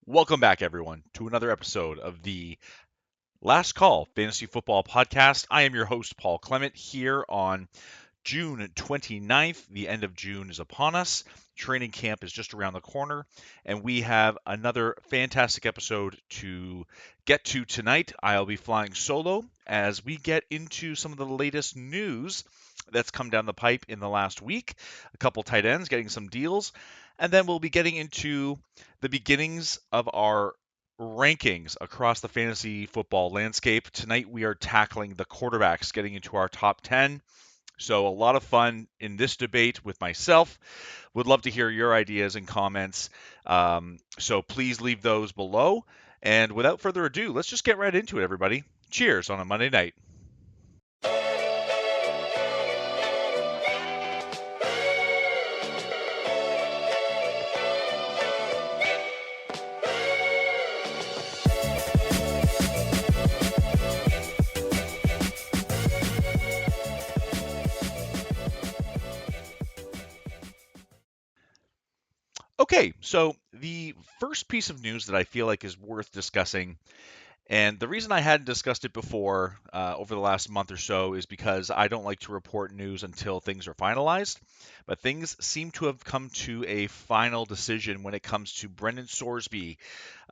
Welcome back, everyone, to another episode of the Last Call Fantasy Football Podcast. I am your host, Paul Clement, here on June 29th. The end of June is upon us. Training camp is just around the corner, and we have another fantastic episode to get to tonight. I'll be flying solo as we get into some of the latest news that's come down the pipe in the last week. A couple tight ends getting some deals, and then we'll be getting into the beginnings of our rankings across the fantasy football landscape. Tonight we are tackling the quarterbacks, getting into our top 10. So, a lot of fun in this debate with myself. Would love to hear your ideas and comments. So, please leave those below. And without further ado, let's just get right into it, everybody. Cheers on a Monday night. Okay, so the first piece of news that I feel like is worth discussing, and the reason I hadn't discussed it before over the last month or so is because I don't like to report news until things are finalized. But things seem to have come to a final decision when it comes to Brendan Sorsby.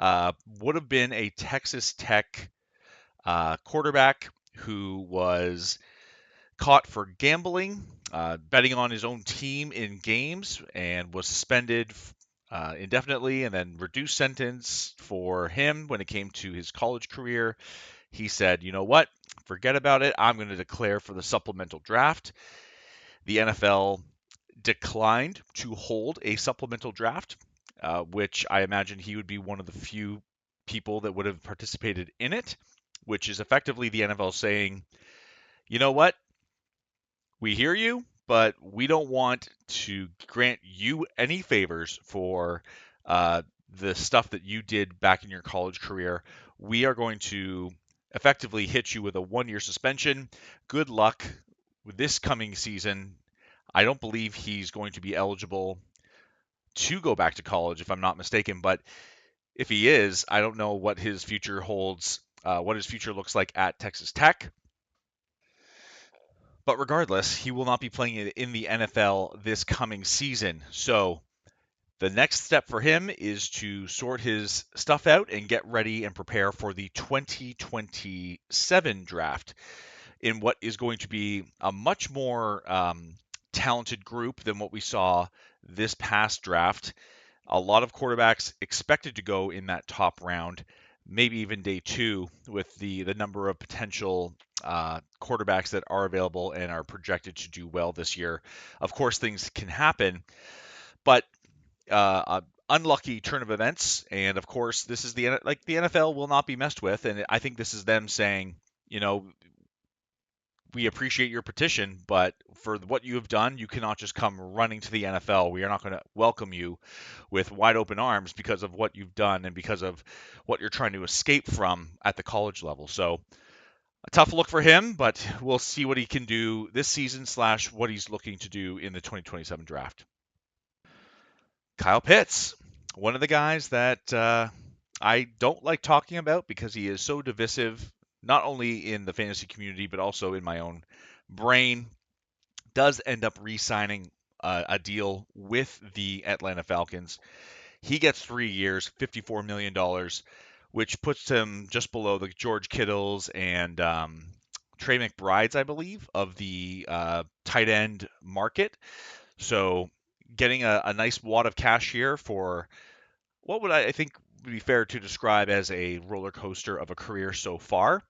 Would have been a Texas Tech quarterback who was caught for gambling, betting on his own team in games, and was suspended indefinitely and then reduced sentence for him when it came to his college career. He said, you know what? Forget about it. I'm going to declare for the supplemental draft. The NFL declined to hold a supplemental draft, which I imagine he would be one of the few people that would have participated in it, which is effectively the NFL saying, you know what? We hear you, but we don't want to grant you any favors for uh, the stuff that you did back in your college career. We are going to effectively hit you with a 1 year suspension. Good luck with this coming season. I don't believe he's going to be eligible to go back to college, if I'm not mistaken. But if he is, I don't know what his future holds, what his future looks like at Texas Tech. But regardless, he will not be playing in the NFL this coming season. So the next step for him is to sort his stuff out and get ready and prepare for the 2027 draft in what is going to be a much more talented group than what we saw this past draft. A lot of quarterbacks expected to go in that top round, maybe even day two, with the number of potential quarterbacks that are available and are projected to do well this year. Of course, things can happen, but unlucky turn of events, and of course, this is the NFL will not be messed with, and I think this is them saying, you know, we appreciate your petition, but for what you have done, you cannot just come running to the NFL. We are not going to welcome you with wide open arms because of what you've done and because of what you're trying to escape from at the college level. So a tough look for him, but we'll see what he can do this season / what he's looking to do in the 2027 draft. Kyle Pitts, one of the guys that I don't like talking about because he is so divisive, not only in the fantasy community, but also in my own brain. Does end up re signing a deal with the Atlanta Falcons. He gets 3 years, $54 million, which puts him just below the George Kittles and Trey McBrides, I believe, of the tight end market. So getting a nice wad of cash here for what would I think would be fair to describe as a roller coaster of a career so far.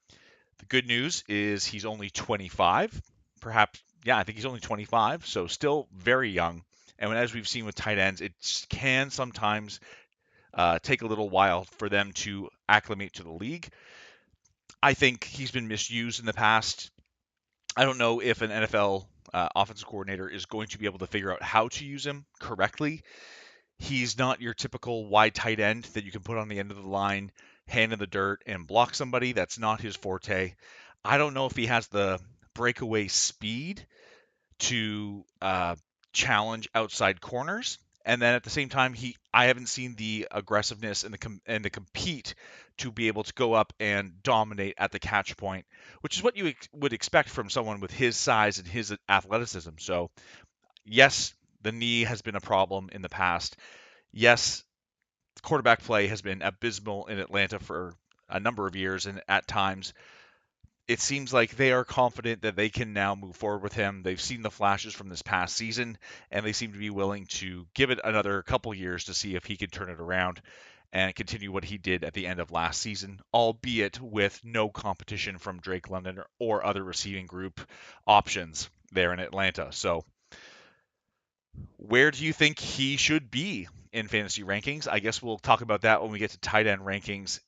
The good news is he's only 25. Perhaps, yeah, I think he's only 25, so still very young. And as we've seen with tight ends, it can sometimes take a little while for them to acclimate to the league. I think he's been misused in the past. I don't know if an NFL offensive coordinator is going to be able to figure out how to use him correctly. He's not your typical wide tight end that you can put on the end of the line, hand in the dirt, and block somebody. That's not his forte. I don't know if he has the breakaway speed to challenge outside corners. And then at the same time, I haven't seen the aggressiveness and the compete to be able to go up and dominate at the catch point, which is what you would expect from someone with his size and his athleticism. So yes, the knee has been a problem in the past. Yes, quarterback play has been abysmal in Atlanta for a number of years, and at times it seems like they are confident that they can now move forward with him. They've seen the flashes from this past season, and they seem to be willing to give it another couple years to see if he can turn it around and continue what he did at the end of last season, albeit with no competition from Drake London or other receiving group options there in Atlanta. So, where do you think he should be in fantasy rankings? I guess we'll talk about that when we get to tight end rankings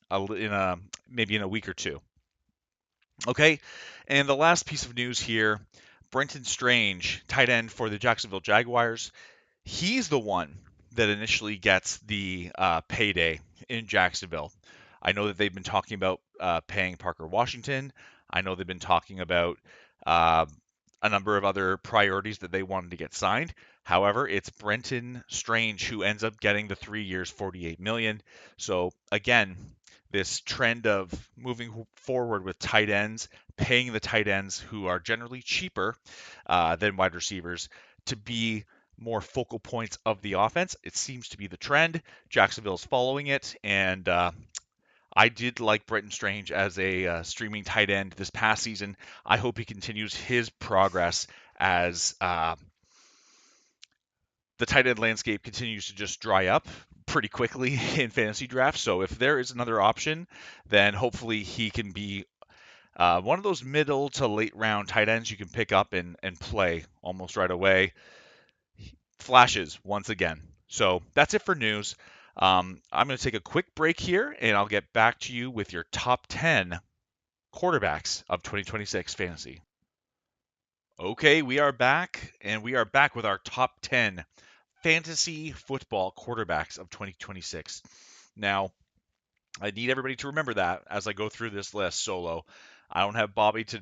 maybe in a week or two. Okay, and the last piece of news here, Brenton Strange, tight end for the Jacksonville Jaguars. He's the one that initially gets the payday in Jacksonville. I know that they've been talking about paying Parker Washington. I know they've been talking about uh, a number of other priorities that they wanted to get signed. However, it's Brenton Strange who ends up getting the 3 years, $48 million. So again, this trend of moving forward with tight ends, paying the tight ends who are generally cheaper than wide receivers to be more focal points of the offense. It seems to be the trend. Jacksonville's following it, and I did like Brenton Strange as a streaming tight end this past season. I hope he continues his progress as the tight end landscape continues to just dry up pretty quickly in fantasy drafts. So if there is another option, then hopefully he can be one of those middle to late round tight ends you can pick up and play almost right away. Flashes once again. So that's it for news. I'm going to take a quick break here, and I'll get back to you with your top 10 quarterbacks of 2026 fantasy. Okay, we are back, and we are back with our top 10 fantasy football quarterbacks of 2026. Now, I need everybody to remember that as I go through this list solo. I don't have Bobby to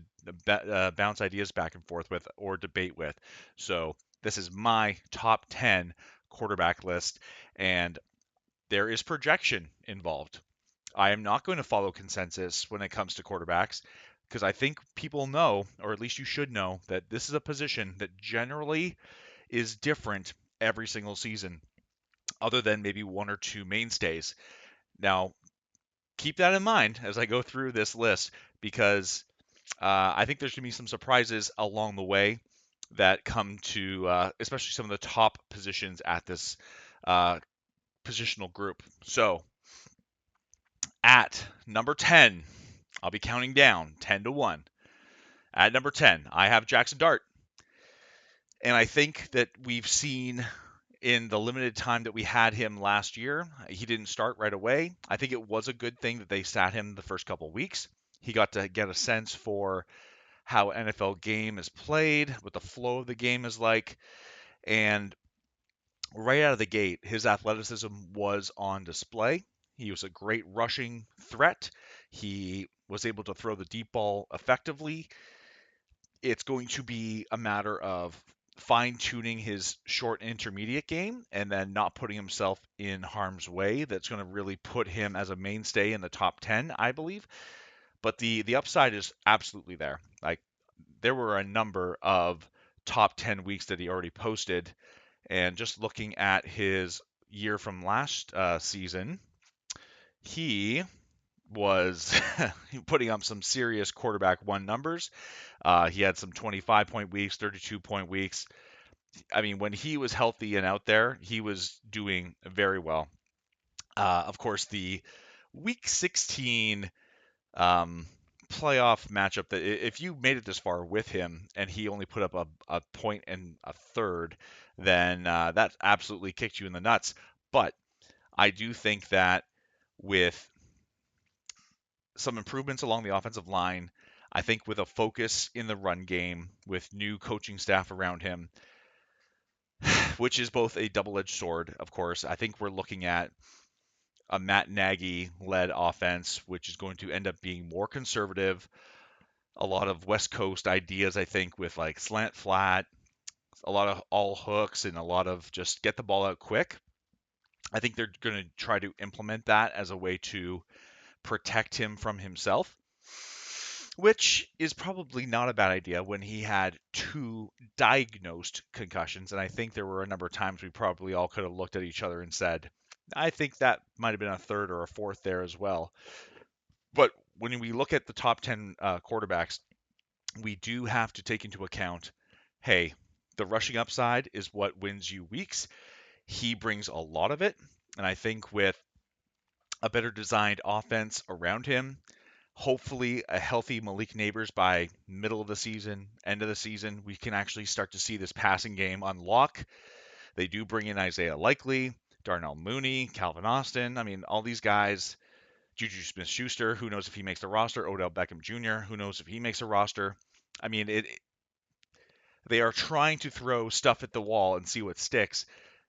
bounce ideas back and forth with or debate with. So, this is my top 10 quarterback list, and there is projection involved. I am not going to follow consensus when it comes to quarterbacks because I think people know, or at least you should know, that this is a position that generally is different every single season, other than maybe one or two mainstays. Now, keep that in mind as I go through this list because I think there's going to be some surprises along the way that come to, especially some of the top positions at this uh, positional group. So, at number 10, I'll be counting down 10 to 1. At number 10, I have Jackson Dart. And I think that we've seen in the limited time that we had him last year, he didn't start right away. I think it was a good thing that they sat him the first couple of weeks. He got to get a sense for how NFL game is played, what the flow of the game is like. And right out of the gate, his athleticism was on display. He was a great rushing threat. He was able to throw the deep ball effectively. It's going to be a matter of fine tuning his short and intermediate game and then not putting himself in harm's way. That's going to really put him as a mainstay in the top 10, I believe. But the upside is absolutely there. Like there were a number of top 10 weeks that he already posted. And just looking at his year from last season, he was putting up some serious quarterback one numbers. He had some 25-point weeks, 32-point weeks. I mean, when he was healthy and out there, he was doing very well. Of course, the Week 16 um, playoff matchup that if you made it this far with him and he only put up a point and a third, then that absolutely kicked you in the nuts. But I do think that with some improvements along the offensive line, I think with a focus in the run game, with new coaching staff around him, which is both a double-edged sword, of course. I think we're looking at a Matt Nagy-led offense, which is going to end up being more conservative. A lot of West Coast ideas, I think, with like slant flat, a lot of all hooks and a lot of just get the ball out quick. I think they're going to try to implement that as a way to protect him from himself, which is probably not a bad idea when he had two diagnosed concussions. And I think there were a number of times we probably all could have looked at each other and said, I think that might have been a third or a fourth there as well. But when we look at the top 10 quarterbacks, we do have to take into account, hey, the rushing upside is what wins you weeks. He brings a lot of it. And I think with a better designed offense around him, hopefully a healthy Malik Neighbors by middle of the season, end of the season, we can actually start to see this passing game unlock. They do bring in Isaiah Likely, Darnell Mooney, Calvin Austin. I mean, all these guys, Juju Smith-Schuster, who knows if he makes the roster? Odell Beckham Jr., who knows if he makes a roster? I mean, they are trying to throw stuff at the wall and see what sticks.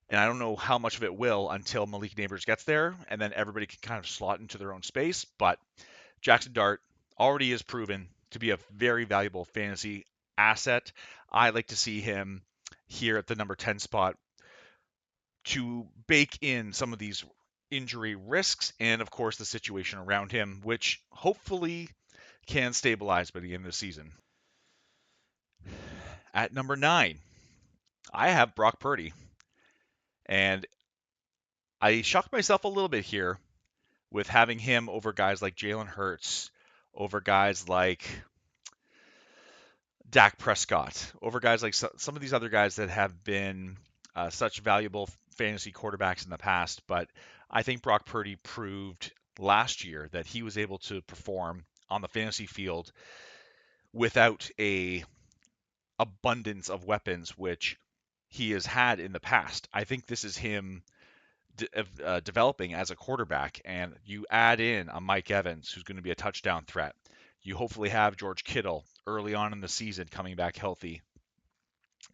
And I don't know how much of it will until Malik Neighbors gets there, and then everybody can kind of slot into their own space. But Jackson Dart already is proven to be a very valuable fantasy asset. I like to see him here at the number 10 spot to bake in some of these injury risks and, of course, the situation around him, which hopefully can stabilize by the end of the season. At number 9, I have Brock Purdy. And I shocked myself a little bit here with having him over guys like Jalen Hurts, over guys like Dak Prescott, over guys like some of these other guys that have been such valuable fantasy quarterbacks in the past. But I think Brock Purdy proved last year that he was able to perform on the fantasy field without a abundance of weapons, which he has had in the past. I think this is him developing as a quarterback, and you add in a Mike Evans who's going to be a touchdown threat. You hopefully have George Kittle early on in the season coming back healthy.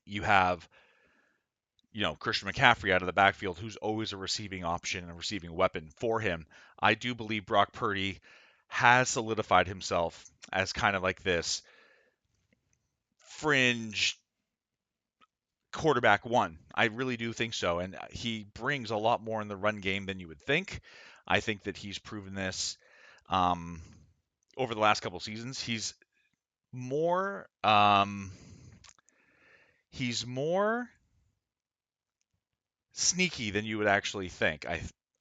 You have, Christian McCaffrey out of the backfield, who's always a receiving option and a receiving weapon for him. I do believe Brock Purdy has solidified himself as kind of like this fringe quarterback one. I really do think so. And he brings a lot more in the run game than you would think. I think that he's proven this um, over the last couple of seasons. More he's more sneaky than you would actually think.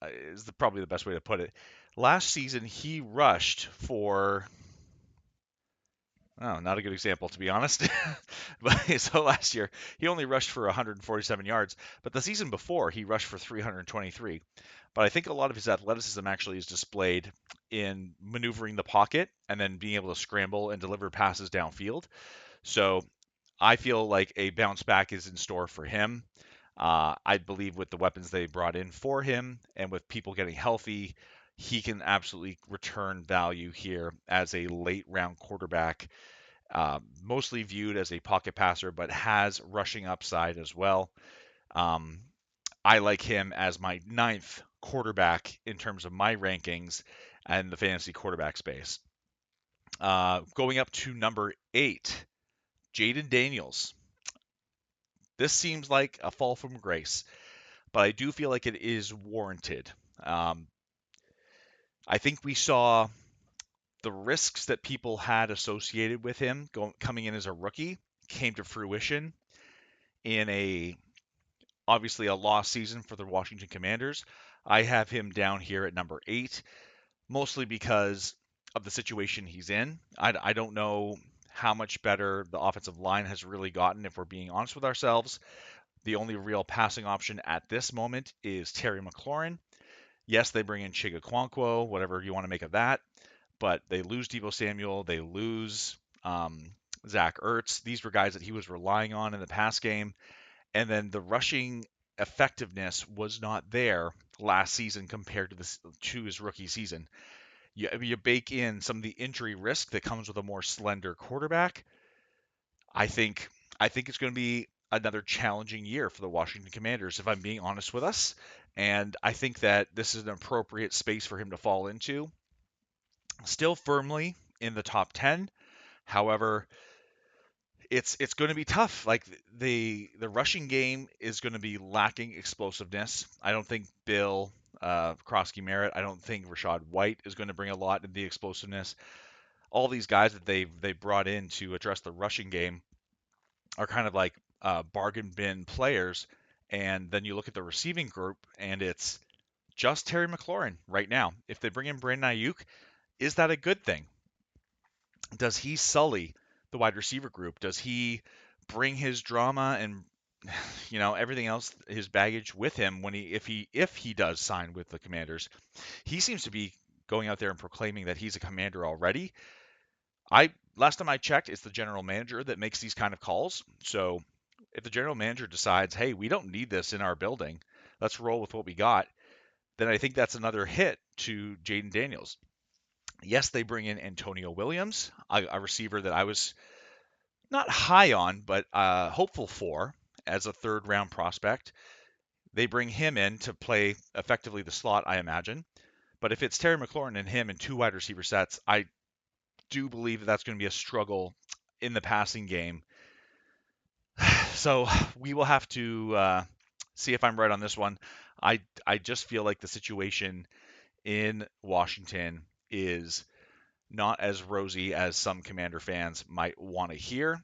Is probably the best way to put it. Last season he rushed for oh, not a good example, to be honest. But so last year, he only rushed for 147 yards, but the season before, he rushed for 323. But I think a lot of his athleticism actually is displayed in maneuvering the pocket and then being able to scramble and deliver passes downfield. So I feel like a bounce back is in store for him. I believe with the weapons they brought in for him and with people getting healthy, he can absolutely return value here as a late round quarterback, mostly viewed as a pocket passer, but has rushing upside as well. Um, I like him as my ninth quarterback in terms of my rankings and the fantasy quarterback space. Going up to number 8, Jaden Daniels. This seems like a fall from grace, but I do feel like it is warranted. Um, I think we saw the risks that people had associated with him coming in as a rookie came to fruition in a obviously a lost season for the Washington Commanders. I have him down here at number 8, mostly because of the situation he's in. I don't know how much better the offensive line has really gotten, if we're being honest with ourselves. The only real passing option at this moment is Terry McLaurin. Yes, they bring in Chig Okonkwo, whatever you want to make of that, but they lose Deebo Samuel. They lose Zach Ertz. These were guys that he was relying on in the pass game. And then the rushing effectiveness was not there last season compared to his rookie season. You bake in some of the injury risk that comes with a more slender quarterback. I think it's going to be another challenging year for the Washington Commanders, if I'm being honest with us. And I think that this is an appropriate space for him to fall into. Still firmly in the top 10. However, It's going to be tough. Like the rushing game is going to be lacking explosiveness. I don't think Bill Krosky Merritt. I don't think Rashad White is going to bring a lot in the explosiveness. All these guys that they brought in to address the rushing game are kind of like bargain bin players. And then you look at the receiving group, and it's just Terry McLaurin right now. If they bring in Brandon Ayuk, is that a good thing? Does he sully the wide receiver group? Does he bring his drama and everything else, his baggage with him when he does sign with the Commanders? He seems to be going out there and proclaiming that he's a commander already. I Last time I checked, it's the general manager that makes these kind of calls. So if the general manager decides, hey, we don't need this in our building, let's roll with what we got, then I think that's another hit to Jaden Daniels. Yes, they bring in Antonio Williams, a receiver that I was not high on, but hopeful for as a third round prospect. They bring him in to play effectively the slot, I imagine. But if it's Terry McLaurin and him and two wide receiver sets, I do believe that that's going to be a struggle in the passing game. So we will have to see if I'm right on this one. I just feel like the situation in Washington is not as rosy as some Commander fans might want to hear.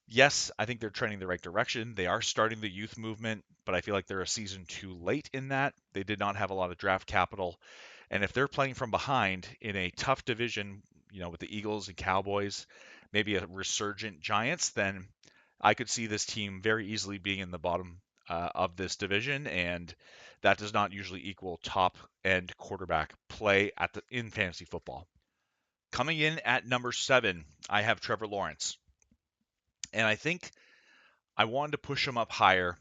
Yes, I think they're trending the right direction. They are starting the youth movement, but I feel like they're a season too late in that. They did not have a lot of draft capital. And if they're playing from behind in a tough division, with the Eagles and Cowboys, maybe a resurgent Giants, then I could see this team very easily being in the bottom of this division, and that does not usually equal top end quarterback play in fantasy football. Coming in at number 7, I have Trevor Lawrence. And I think I wanted to push him up higher,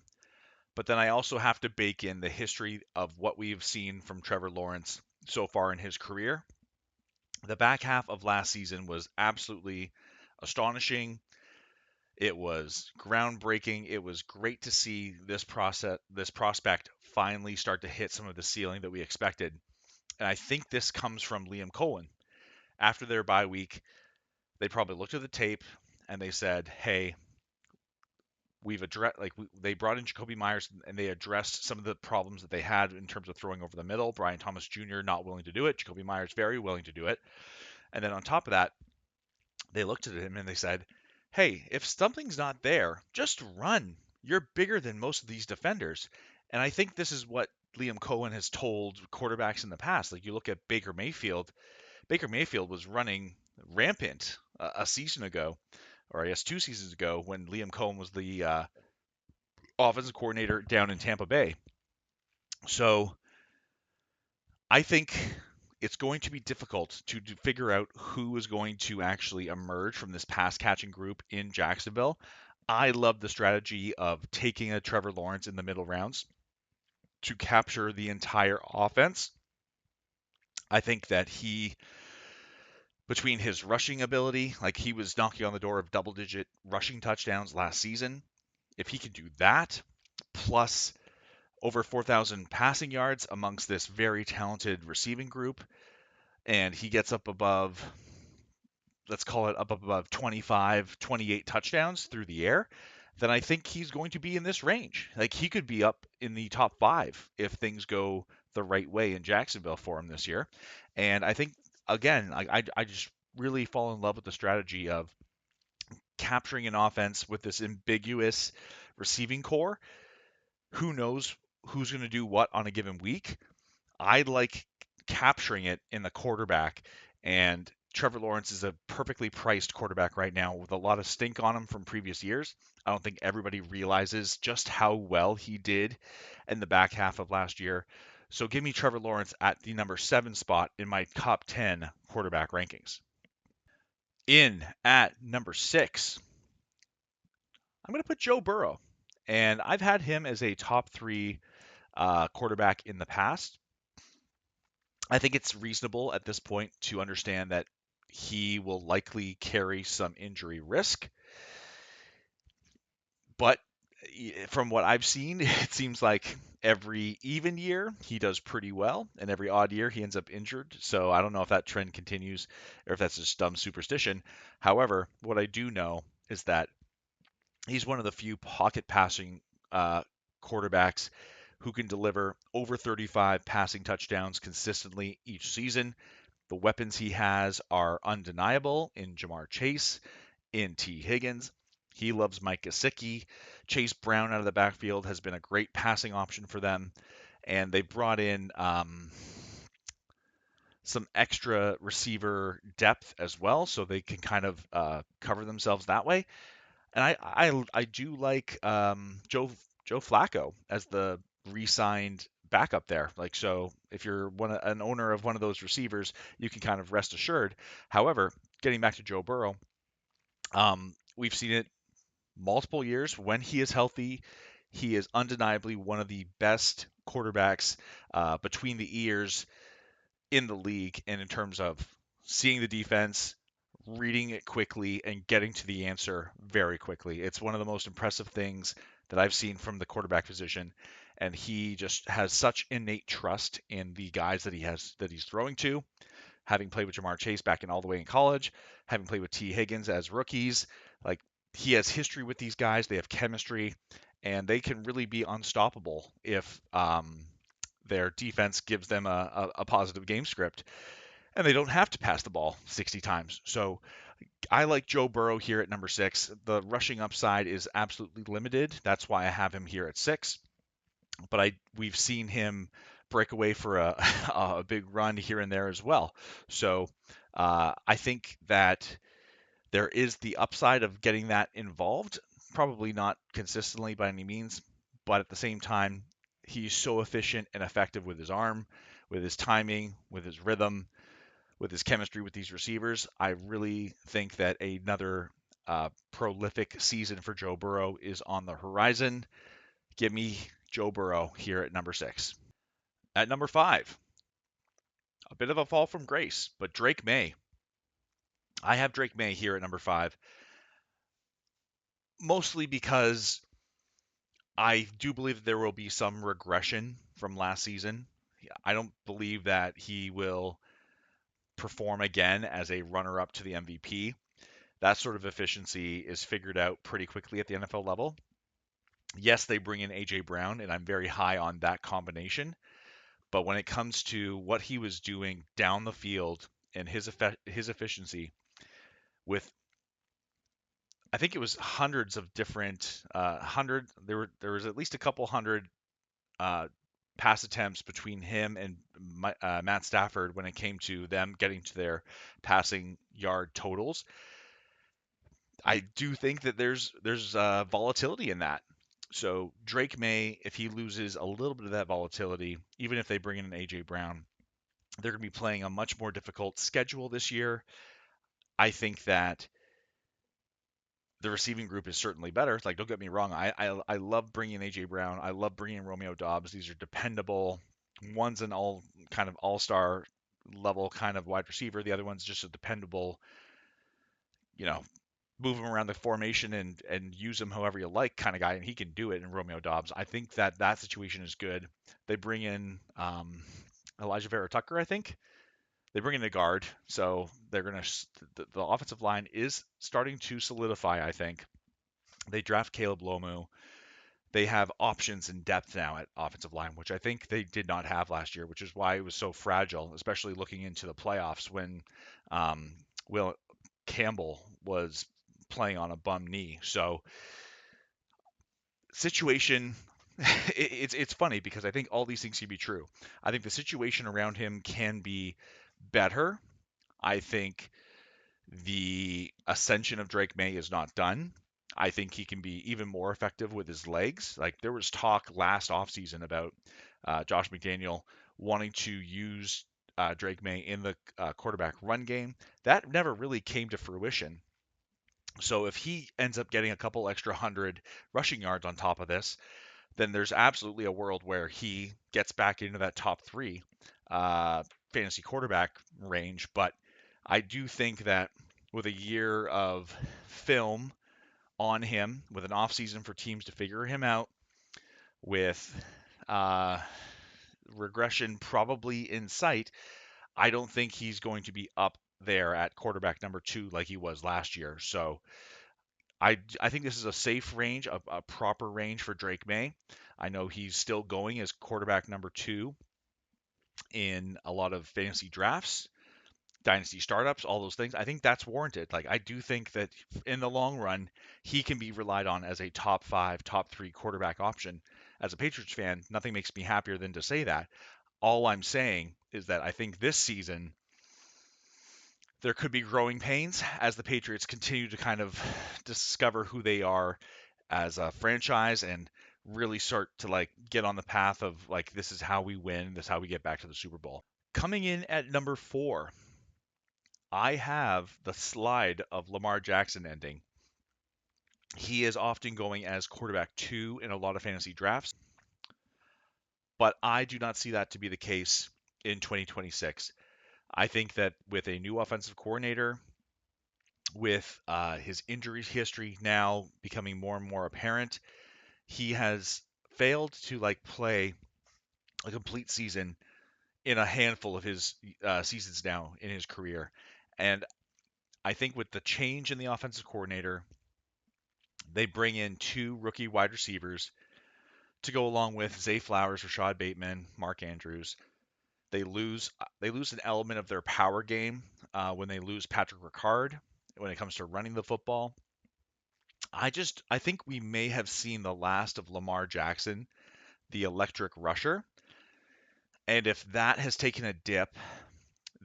but then I also have to bake in the history of what we've seen from Trevor Lawrence so far in his career. The back half of last season was absolutely astonishing. It was groundbreaking. It was great to see this prospect finally start to hit some of the ceiling that we expected. And I think this comes from Liam Cohen. After their bye week, they probably looked at the tape and they said, "Hey, we've addressed they brought in Jakobi Meyers and they addressed some of the problems that they had in terms of throwing over the middle. Brian Thomas Jr. not willing to do it. Jakobi Meyers very willing to do it. And then on top of that, they looked at him and they said, "Hey, if something's not there, just run. You're bigger than most of these defenders." And I think this is what Liam Cohen has told quarterbacks in the past. Like you look at Baker Mayfield. Baker Mayfield was running rampant a season ago, or I guess 2 seasons ago, when Liam Cohen was the offensive coordinator down in Tampa Bay. So I think it's going to be difficult to figure out who is going to actually emerge from this pass catching group in Jacksonville. I love the strategy of taking a Trevor Lawrence in the middle rounds to capture the entire offense. I think that between his rushing ability, like he was knocking on the door of double digit rushing touchdowns last season, if he can do that, plus over 4,000 passing yards amongst this very talented receiving group, and he gets up above, let's call it up above 25, 28 touchdowns through the air, then I think he's going to be in this range. Like he could be up in the top 5 if things go the right way in Jacksonville for him this year. And I think, again, I just really fall in love with the strategy of capturing an offense with this ambiguous receiving core. Who knows who's going to do what on a given week? I like capturing it in the quarterback, and Trevor Lawrence is a perfectly priced quarterback right now with a lot of stink on him from previous years. I don't think everybody realizes just how well he did in the back half of last year. So give me Trevor Lawrence at the number 7 spot in my top 10 quarterback rankings. In at number 6, I'm going to put Joe Burrow. And I've had him as a top 3 quarterback in the past. I think it's reasonable at this point to understand that he will likely carry some injury risk. But from what I've seen, it seems like every even year he does pretty well, and every odd year he ends up injured. So I don't know if that trend continues or if that's just dumb superstition. However, what I do know is that He's one of the few pocket passing uh, quarterbacks who can deliver over 35 passing touchdowns consistently each season. The weapons he has are undeniable in Jamar Chase, in T. Higgins. He loves Mike Gesicki. Chase Brown out of the backfield has been a great passing option for them. And they brought in some extra receiver depth as well, so they can kind of cover themselves that way. And I do like Joe Flacco as the re-signed backup there. Like, so if you're an owner of one of those receivers, you can kind of rest assured. However, getting back to Joe Burrow, we've seen it multiple years when he is healthy. He is undeniably one of the best quarterbacks between the ears in the league, and in terms of seeing the defense, reading it quickly, and getting to the answer very quickly. It's one of the most impressive things that I've seen from the quarterback position, and he just has such innate trust in the guys that he's throwing to. Having played with Jamar Chase back in all the way in college, having played with T. Higgins as rookies, like he has history with these guys. They have chemistry, and they can really be unstoppable if their defense gives them a positive game script, and they don't have to pass the ball 60 times. So I like Joe Burrow here at number 6. The rushing upside is absolutely limited. That's why I have him here at 6. But we've seen him break away for a big run here and there as well. So I think that there is the upside of getting that involved. Probably not consistently by any means, but at the same time, he's so efficient and effective with his arm, with his timing, with his rhythm, with his chemistry with these receivers. I really think that another prolific season for Joe Burrow is on the horizon. Give me Joe Burrow here at number 6. At number 5, a bit of a fall from grace, but Drake May. I have Drake May here at number 5, mostly because I do believe that there will be some regression from last season. I don't believe that he will perform again as a runner up to the MVP. That sort of efficiency is figured out pretty quickly at the NFL level. Yes, they bring in AJ Brown, and I'm very high on that combination. But when it comes to what he was doing down the field and his efficiency with, I think it was hundreds of different there was at least a couple hundred uh, pass attempts between him and Matt Stafford when it came to them getting to their passing yard totals. I do think that there's volatility in that. So Drake May, if he loses a little bit of that volatility, even if they bring in an AJ Brown, they're going to be playing a much more difficult schedule this year. I think that the receiving group is certainly better. Like, don't get me wrong, I love bringing in AJ Brown. I love bringing in Romeo Dobbs. These are dependable. One's an all kind of all-star level kind of wide receiver. The other one's just a dependable, you know, move him around the formation and use him however you like kind of guy, and he can do it in Romeo Dobbs. I think that that situation is good. They bring in Elijah Vera Tucker, I think. They bring in a guard, so they're going to the offensive line is starting to solidify, I think. They draft Caleb Lomu. They have options and depth now at offensive line, which I think they did not have last year, which is why it was so fragile, especially looking into the playoffs when um, Will Campbell was playing on a bum knee. So situation, it's funny because I think all these things can be true. I think the situation around him can be better. I think the ascension of Drake May is not done. I think he can be even more effective with his legs. Like there was talk last offseason about Josh McDaniel wanting to use Drake May in the quarterback run game. That never really came to fruition. So if he ends up getting a couple extra hundred rushing yards on top of this, then there's absolutely a world where he gets back into that top 3 uh, fantasy quarterback range. But I do think that with a year of film on him, with an offseason for teams to figure him out, with uh, regression probably in sight, I don't think he's going to be up there at quarterback number 2 like he was last year. So I think this is a safe range, a proper range for Drake May. I know he's still going as quarterback number 2 in a lot of fantasy drafts, dynasty startups, all those things. I think that's warranted. Like I do think that in the long run, he can be relied on as a top 5, top 3 quarterback option. As a Patriots fan, nothing makes me happier than to say that. All I'm saying is that I think this season there could be growing pains as the Patriots continue to kind of discover who they are as a franchise and really start to like get on the path of like this is how we win, this is how we get back to the Super Bowl. Coming in at number 4, I have the slide of Lamar Jackson ending. He is often going as quarterback 2 in a lot of fantasy drafts, but I do not see that to be the case in 2026. I think that with a new offensive coordinator, with his injury history now becoming more and more apparent, he has failed to like play a complete season in a handful of his seasons now in his career. And I think with the change in the offensive coordinator, they bring in 2 rookie wide receivers to go along with Zay Flowers, Rashad Bateman, Mark Andrews. They lose an element of their power game when they lose Patrick Ricard when it comes to running the football. I think we may have seen the last of Lamar Jackson, the electric rusher. And if that has taken a dip,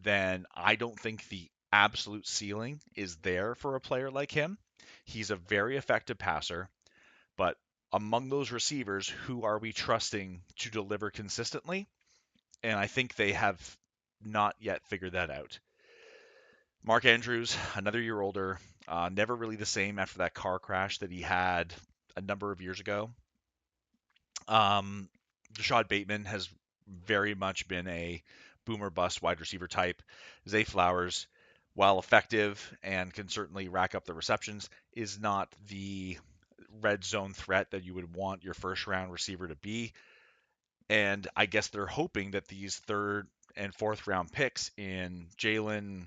then I don't think the absolute ceiling is there for a player like him. He's a very effective passer, but among those receivers, who are we trusting to deliver consistently? And I think they have not yet figured that out. Mark Andrews, another year older, never really the same after that car crash that he had a number of years ago. Um, Rashad Bateman has very much been a boomer bust wide receiver type. Zay Flowers, while effective and can certainly rack up the receptions, is not the red zone threat that you would want your first round receiver to be. And I guess they're hoping that these third and fourth round picks in Jalen,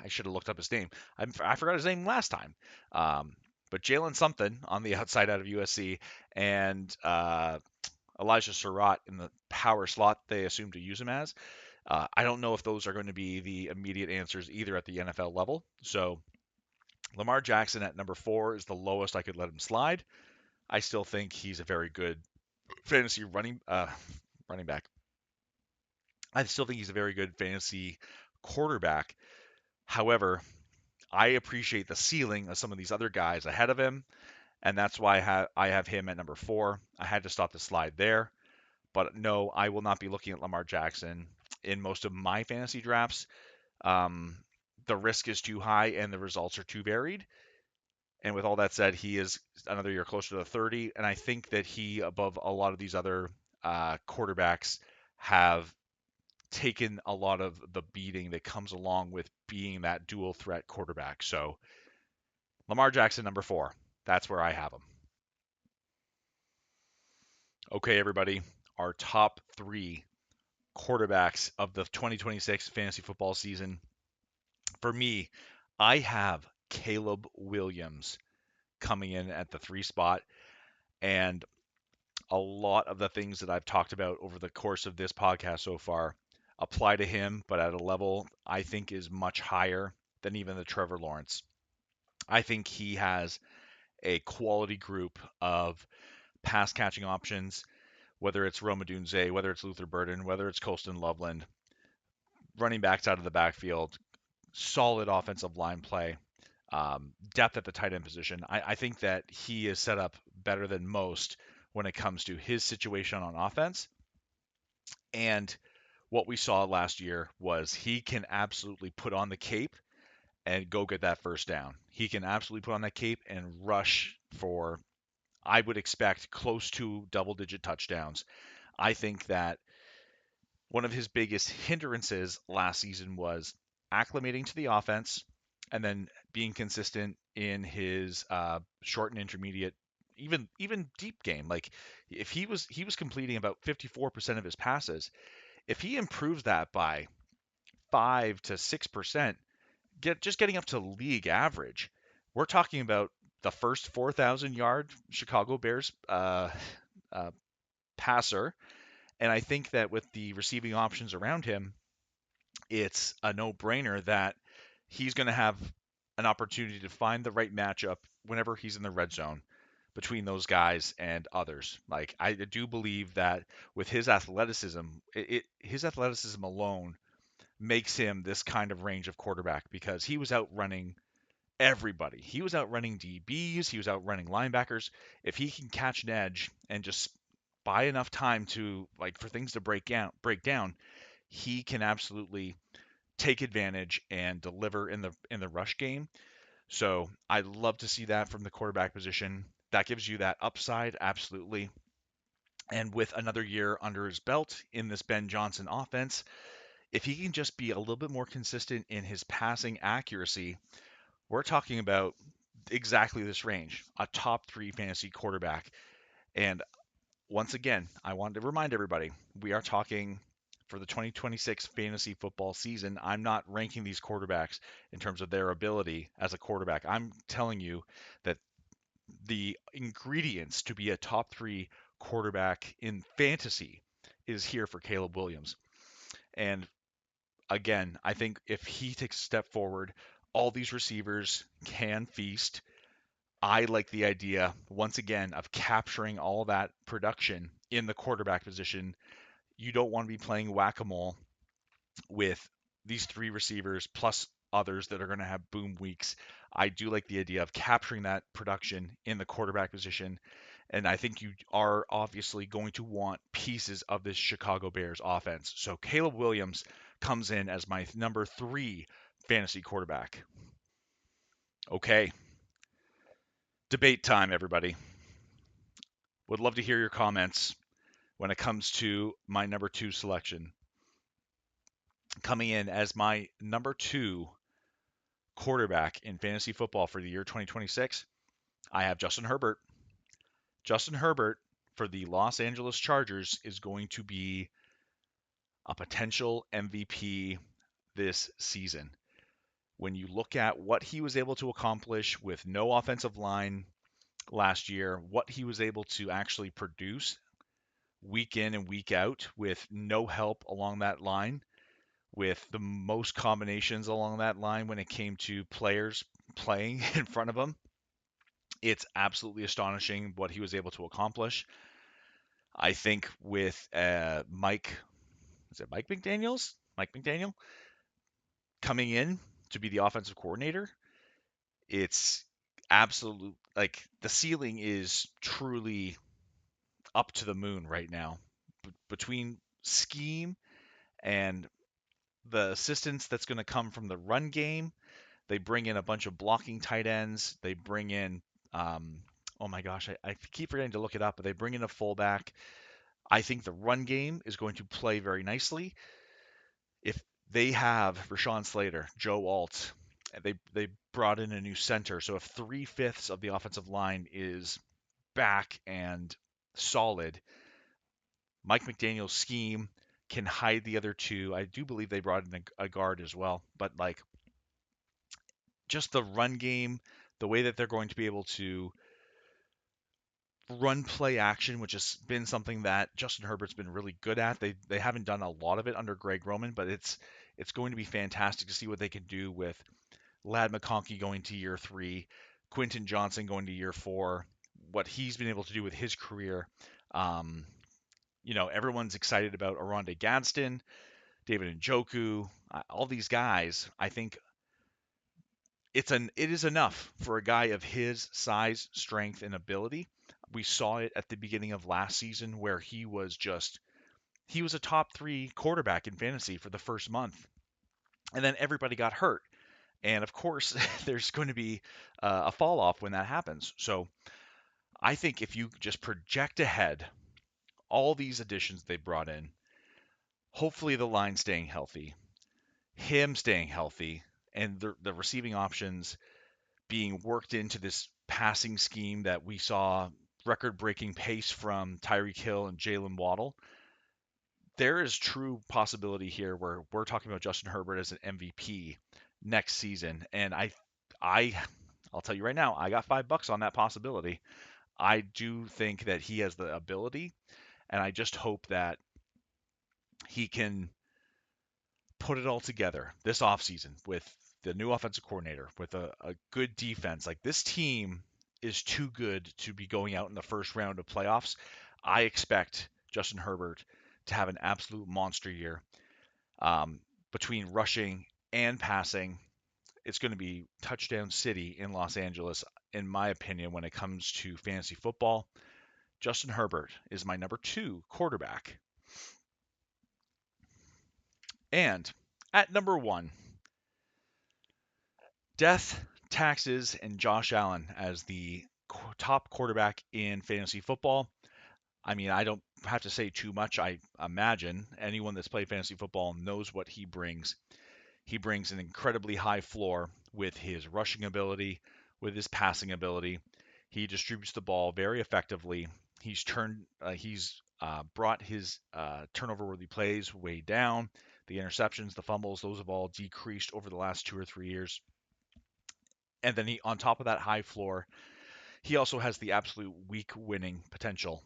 I should have looked up his name. I forgot his name last time. Um, but Jalen something on the outside out of USC and Elijah Surratt in the power slot they assume to use him as. I don't know if those are going to be the immediate answers either at the NFL level. So Lamar Jackson at number 4 is the lowest I could let him slide. I still think he's a very good fantasy running back. I still think he's a very good fantasy quarterback. However, I appreciate the ceiling of some of these other guys ahead of him, and that's why I have him at number 4. I had to stop the slide there. But no, I will not be looking at Lamar Jackson in most of my fantasy drafts. Um, the risk is too high and the results are too varied. And with all that said, he is another year closer to 30, and I think that he, above a lot of these other quarterbacks, have taken a lot of the beating that comes along with being that dual threat quarterback. So Lamar Jackson, number 4. That's where I have him. Okay, everybody, our top 3 quarterbacks of the 2026 fantasy football season. For me, I have Caleb Williams coming in at the 3 spot. And a lot of the things that I've talked about over the course of this podcast so far apply to him, but at a level I think is much higher than even the Trevor Lawrence. I think he has a quality group of pass catching options, whether it's Rome Odunze, whether it's Luther Burden, whether it's Colston Loveland, running backs out of the backfield, solid offensive line play, depth at the tight end position. I think that he is set up better than most when it comes to his situation on offense. And what we saw last year was he can absolutely put on the cape and go get that first down. He can absolutely put on that cape and rush for, I would expect, close to double digit touchdowns. I think that one of his biggest hindrances last season was acclimating to the offense and then being consistent in his short and intermediate, even deep game. Like if he was completing about 54% of his passes, if he improves that by 5 to 6%, getting up to league average, we're talking about the first 4,000-yard Chicago Bears uh, passer. And I think that with the receiving options around him, it's a no-brainer that he's going to have an opportunity to find the right matchup whenever he's in the red zone between those guys and others. Like I do believe that with his athleticism, his athleticism alone makes him this kind of range of quarterback because he was outrunning everybody. He was outrunning DBs, he was outrunning linebackers. If he can catch an edge and just buy enough time to like for things to break down, he can absolutely take advantage and deliver in the rush game. So I love to see that from the quarterback position. That gives you that upside, absolutely. And with another year under his belt in this Ben Johnson offense, if he can just be a little bit more consistent in his passing accuracy, we're talking about exactly this range, a top 3 fantasy quarterback. And once again, I want to remind everybody, we are talking for the 2026 fantasy football season. I'm not ranking these quarterbacks in terms of their ability as a quarterback. I'm telling you that the ingredients to be a top 3 quarterback in fantasy is here for Caleb Williams. And again, I think if he takes a step forward, all these receivers can feast. I like the idea, once again, of capturing all that production in the quarterback position. You don't want to be playing whack a mole with these 3 receivers plus others that are going to have boom weeks. I do like the idea of capturing that production in the quarterback position. And I think you are obviously going to want pieces of this Chicago Bears offense. So Caleb Williams comes in as my number 3 fantasy quarterback. Okay, debate time, everybody. Would love to hear your comments when it comes to my number 2 selection. Coming in as my number 2 quarterback in fantasy football for the year 2026, I have Justin Herbert. Justin Herbert for the Los Angeles Chargers is going to be a potential MVP this season. When you look at what he was able to accomplish with no offensive line last year, what he was able to actually produce week in and week out with no help along that line, with the most combinations along that line when it came to players playing in front of him, it's absolutely astonishing what he was able to accomplish. I think with Mike McDaniels? Mike McDaniel coming in to be the offensive coordinator, it's absolute like the ceiling is truly up to the moon right now. Between scheme and the assistance that's going to come from the run game, they bring in a bunch of blocking tight ends. They bring in, oh my gosh, I keep forgetting to look it up, but they bring in a fullback. I think the run game is going to play very nicely. If they have Rashawn Slater, Joe Alt, they brought in a new center. So if 3/5 of the offensive line is back and solid, Mike McDaniel's scheme can hide the other two. I do believe they brought in a guard as well, but like just the run game, the way that they're going to be able to run play action, which has been something that Justin Herbert's been really good at. They haven't done a lot of it under Greg Roman, but it's going to be fantastic to see what they can do with Lad McConkey going to year 3, Quentin Johnson going to year 4, what he's been able to do with his career. Um, everyone's excited about Oronde Gadsden, David Njoku, all these guys. I think it is enough for a guy of his size, strength, and ability. We saw it at the beginning of last season where he was a top 3 quarterback in fantasy for the first month, and then everybody got hurt. And of course, there's going to be a fall off when that happens. So I think if you just project ahead, all these additions they brought in, hopefully the line staying healthy, him staying healthy, and the receiving options being worked into this passing scheme that we saw record breaking pace from Tyreek Hill and Jalen Waddle, there is true possibility here where we're talking about Justin Herbert as an MVP next season. And I I'll tell you right now, I got $5 on that possibility. I do think that he has the ability, and I just hope that he can put it all together this offseason with the new offensive coordinator, with a good defense. Like, this team is too good to be going out in the first round of playoffs. I expect Justin Herbert to have an absolute monster year, um, between rushing and passing. It's going to be touchdown city in Los Angeles, in my opinion, when it comes to fantasy football. Justin Herbert is my number 2 quarterback. And at number 1, death, taxes, and Josh Allen as the top quarterback in fantasy football. I mean, I don't have to say too much. I imagine anyone that's played fantasy football knows what he brings. He brings an incredibly high floor with his rushing ability, with his passing ability. He distributes the ball very effectively. He's brought his turnover-worthy plays way down. The interceptions, the fumbles, those have all decreased over the last 2 or 3 years. And then on top of that high floor, he also has the absolute week winning potential.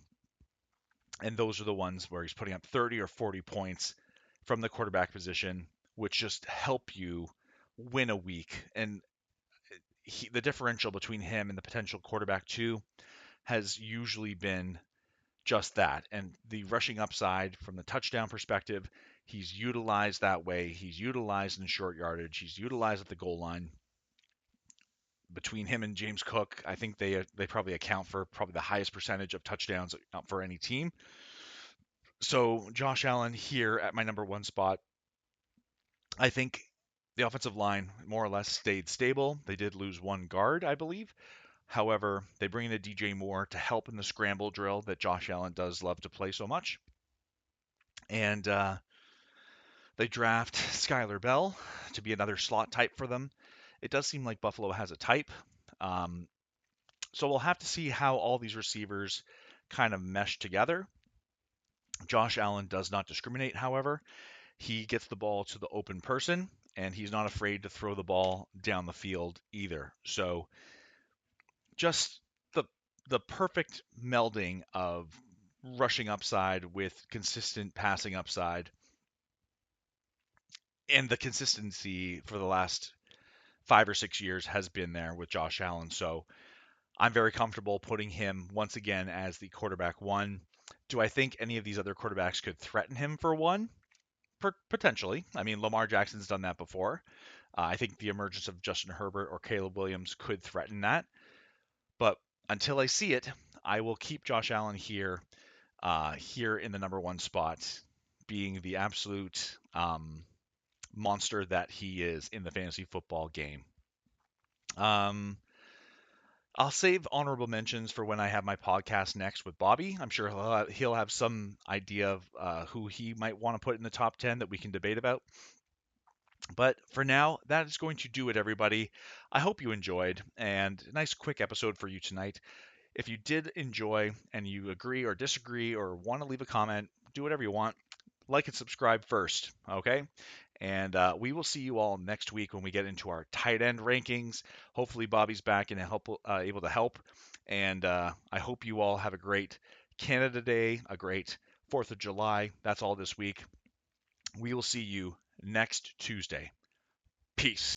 And those are the ones where he's putting up 30 or 40 points from the quarterback position, which just help you win a week. And the differential between him and the potential quarterback two has usually been just that. And the rushing upside from the touchdown perspective, he's utilized that way. He's utilized in short yardage. He's utilized at the goal line. Between him and James Cook, I think they probably account for probably the highest percentage of touchdowns for any team. So Josh Allen here at my number 1 spot. I think the offensive line more or less stayed stable. They did lose one guard, I believe. However, they bring in a DJ Moore to help in the scramble drill that Josh Allen does love to play so much. And they draft Skylar Bell to be another slot type for them. It does seem like Buffalo has a type. Um, so we'll have to see how all these receivers kind of mesh together. Josh Allen does not discriminate, however. He gets the ball to the open person, and he's not afraid to throw the ball down the field either. So just the the perfect melding of rushing upside with consistent passing upside, and the consistency for the last 5 or 6 years has been there with Josh Allen. So I'm very comfortable putting him once again as the quarterback 1. Do I think any of these other quarterbacks could threaten him for 1? Potentially. I mean, Lamar Jackson's done that before. I think the emergence of Justin Herbert or Caleb Williams could threaten that. But until I see it, I will keep Josh Allen here in the number 1 spot, being the absolute monster that he is in the fantasy football game. I'll save honorable mentions for when I have my podcast next with Bobby. I'm sure he'll have some idea of who he might want to put in the top 10 that we can debate about. But for now, that is going to do it, everybody. I hope you enjoyed, and a nice quick episode for you tonight. If you did enjoy and you agree or disagree or want to leave a comment, do whatever you want. Like and subscribe first, okay? And we will see you all next week when we get into our tight end rankings. Hopefully, Bobby's back and able to help. And I hope you all have a great Canada Day, a great 4th of July. That's all this week. We will see you next Tuesday. Peace.